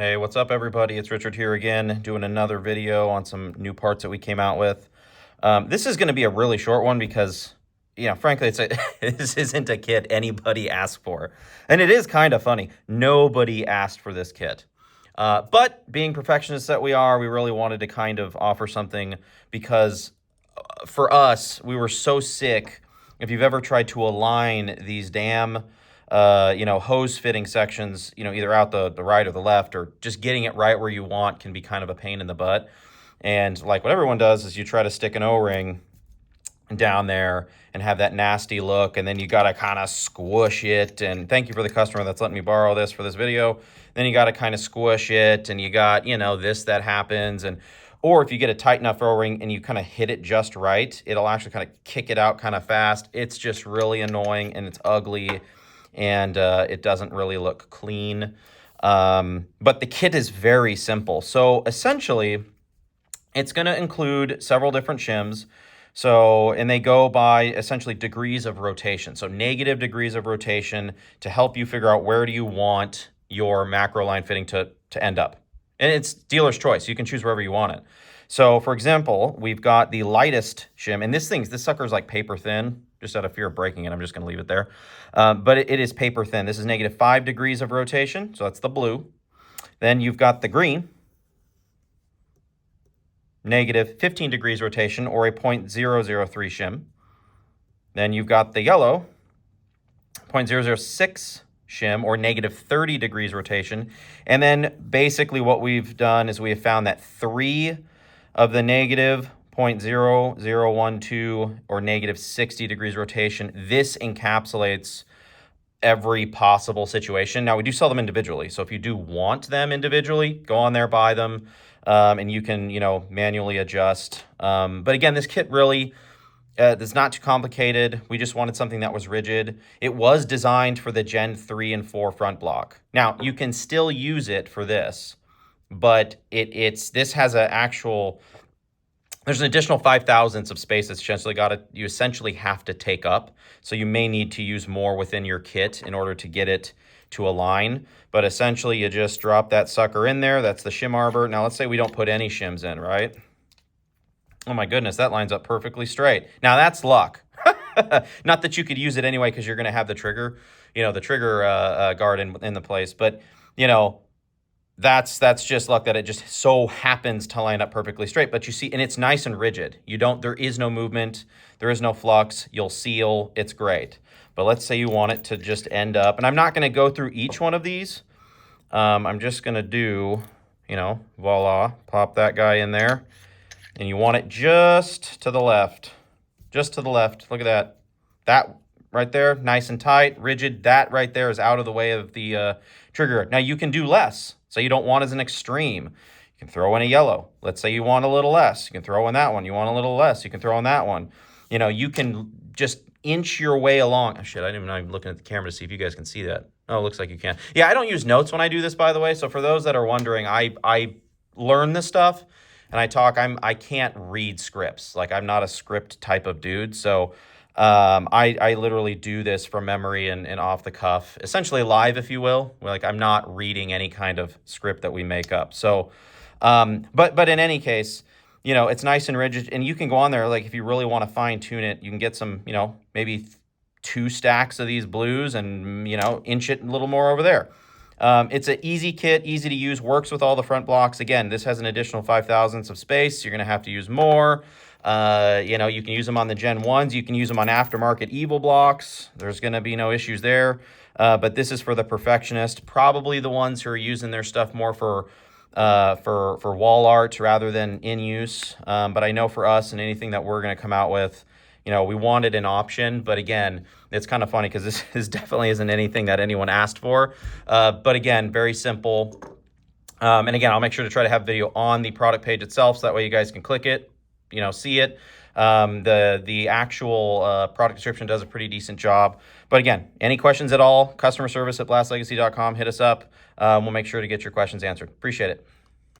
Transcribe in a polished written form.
Hey, what's up everybody? It's Richard here again, doing another video on some new parts that we came out with. This is going to be a really short one because, frankly, this isn't a kit anybody asked for. And it is kind of funny. Nobody asked for this kit. But being perfectionists that we are, we really wanted to kind of offer something because for us, we were so sick. If you've ever tried to align these damn hose fitting sections, either out the right or the left, or just getting it right where you want can be kind of a pain in the butt. And like what everyone does is you try to stick an O-ring down there and have that nasty look, and then you got to kind of squish it. And thank you for the customer that's letting me borrow this for this video. Then you got to kind of squish it, and you got, that happens. Or if you get a tight enough O-ring and you kind of hit it just right, it'll actually kind of kick it out kind of fast. It's just really annoying and it's ugly. And it doesn't really look clean. But the kit is very simple. So essentially, it's going to include several different shims. And they go by essentially degrees of rotation. So negative degrees of rotation to help you figure out where do you want your macro line fitting to end up. And it's dealer's choice. You can choose wherever you want it. So for example, we've got the lightest shim, and this sucker is like paper thin. Just out of fear of breaking it, I'm just going to leave it there. But it is paper thin. This is negative 5 degrees of rotation, so that's the blue. Then you've got the green, negative 15 degrees rotation, or a 0.003 shim. Then you've got the yellow, 0.006 shim, or negative 30 degrees rotation. And then basically what we've done is we have found that 3 of the negative 0.0012 or negative 60 degrees rotation. This encapsulates every possible situation. Now, we do sell them individually. So if you do want them individually, go on there, buy them, and you can, manually adjust. But again, this kit really is not too complicated. We just wanted something that was rigid. It was designed for the Gen 3 and 4 front block. Now, you can still use it for this, but this has an actual... There's an additional 5 thousandths of space that's you essentially have to take up. So you may need to use more within your kit in order to get it to align. But essentially you just drop that sucker in there. That's the shim arbor. Now let's say we don't put any shims in, right? Oh my goodness, that lines up perfectly straight. Now that's luck. Not that you could use it anyway because you're going to have the trigger, guard in the place. But, that's just luck that it just so happens to line up perfectly straight. But you see, and it's nice and rigid. There is no movement. There is no flux. You'll seal. It's great. But let's say you want it to just end up, and I'm not going to go through each one of these. I'm just going to do, voila, pop that guy in there. And you want it just to the left. Just to the left. Look at that. That right there, nice and tight, rigid. That right there is out of the way of the trigger. Now you can do less. So you don't want as an extreme. You can throw in a yellow. Let's say you want a little less. You can throw in that one. You want a little less. You can throw in that one. You can just inch your way along. Oh, shit, I didn't even know I'm looking at the camera to see if you guys can see that. Oh, it looks like you can. Yeah, I don't use notes when I do this, by the way. So for those that are wondering, I learn this stuff and I talk. I can't read scripts. Like, I'm not a script type of dude. So I literally do this from memory and off the cuff, essentially live, if you will. Like, I'm not reading any kind of script that we make up. So, but in any case, it's nice and rigid, and you can go on there. Like, if you really want to fine tune it, you can get some, maybe 2 stacks of these blues and, inch it a little more over there. It's an easy kit, easy to use, works with all the front blocks. Again, this has an additional 5 thousandths of space. You're going to have to use more. You can use them on the Gen 1s. You can use them on aftermarket Evil blocks. There's going to be no issues there. But this is for the perfectionist, probably the ones who are using their stuff more for wall art rather than in use. But I know for us and anything that we're going to come out with, we wanted an option. But again, it's kind of funny because this definitely isn't anything that anyone asked for. But again, very simple. And again, I'll make sure to try to have video on the product page itself, so that way you guys can click it, see it. The actual product description does a pretty decent job. But again, any questions at all, customer service at blastlegacy.com, hit us up. We'll make sure to get your questions answered. Appreciate it.